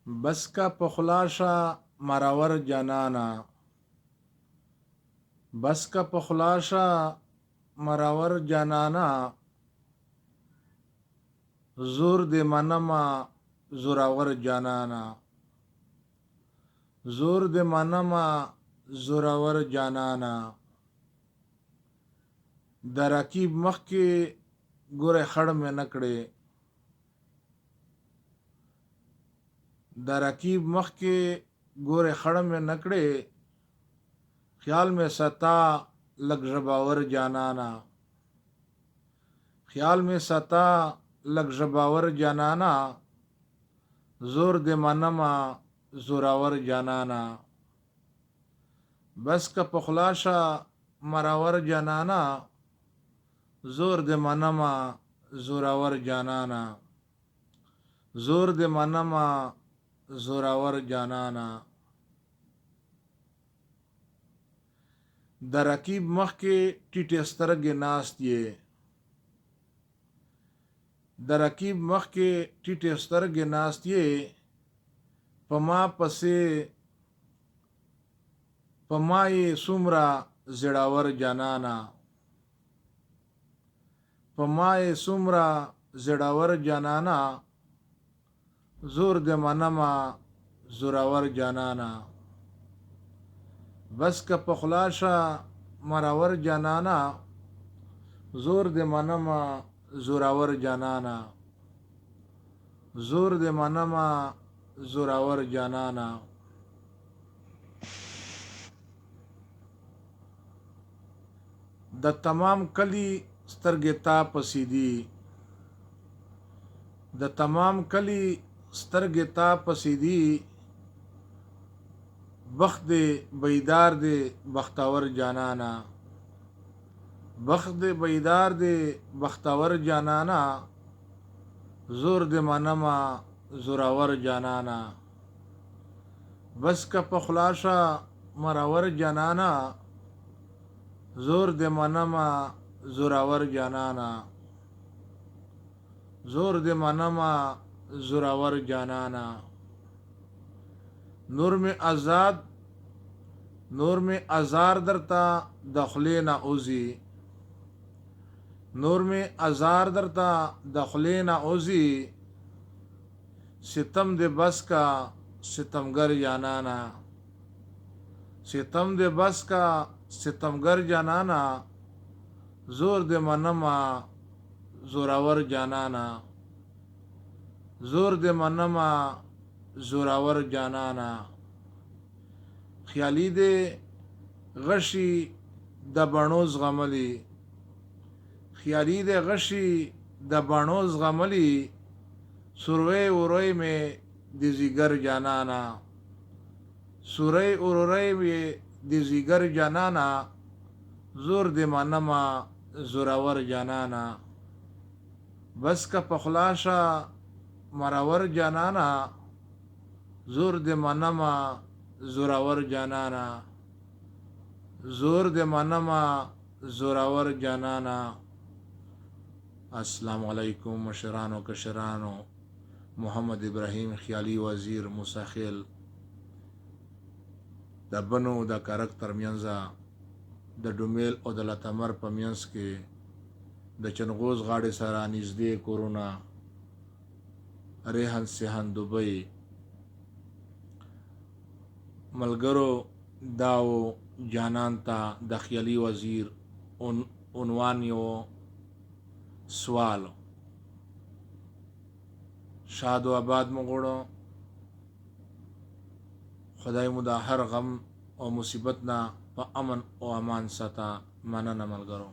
بس کا پخلاشا مرور جانانا، بس کا پخلاشا مرور جانانا، زور دے منما زوراور جانانا، زور دے منما زوراور جانانا، د رقیب مخ کې ګوره خړ مې نکړې، د رقیب مخ کې ګوره خړ مې نکړې، خیال میں ستا لگ ژباور جانانا، خیال میں ستا لگ ژباور جانانا، زور دے منما زوراور جانانا، بس کا پخلاشا مراور جانانا، زور دے منما زوراور جانانا، زور دے منما زوراور جانانا، د رقیب مخ کې ټیټې سترګې ناست یې، د رقیب مخ کې ټیټې سترګې ناست یې، په ما پسې په ما یې څومره زړاور جانانا، په ما یې څومره زړاور جانانا، زور دې منما زوراور جانانا، بس کا پخلاشا مراور جانانا، زور دے منما زوراور جانانا، زور دے منما زوراور جانانا، د تمام کلی سترګې تا پسې دي، د تمام کلی سترګې تا پسې دي، بخت دے بیدار دے بختور جانانا، بخت دے بیدار دے بختور جانانا، زور دے منما زوراور جانانا، بس کا پخلاشا مراور جانانا، زور دے منما زوراور جانانا، زور دے منما زوراور جانانا، نور میں آزاد نور میں ازار درتا دخلینا اوزی، نور میں ازار درتا دخلینا اوزی، ستم دے بس کا ستمگر جانانا، ستم دے بس کا ستمگر جانانا، زور دے منما زوراور جانانا، زور دے منما زوراور جانانا، خیالی دے غشی د بڼو زغملی، خیالی دے غشی د بڼو زغملی، سروی وروی میں د زیګر جانانا، سوری وروی میں د زیګر جانانا، زور دے منما زوراور جانانا، بس کا پخلاشا مراور جانانا، زور دے منما زوراور جانانا، زور دے منما زوراور جانانا۔ السلام علیکم مشرانو کشرانو، محمد ابراهیم خیالی وزیر موسی خیل د بنو د کرک ترمنځه د ډومیل او د لتمر په منځ کې د چنغوز غاړې سره نږدې کورونه ریحان سیحان دوبۍ ملګرو داو جانان ته د خیالي وزیر عنوان یو سوال شاد و آباد مو غواړو، خدای مو د هر غم او مصیبت نه په امن او امان ساته. مننه ملګرو.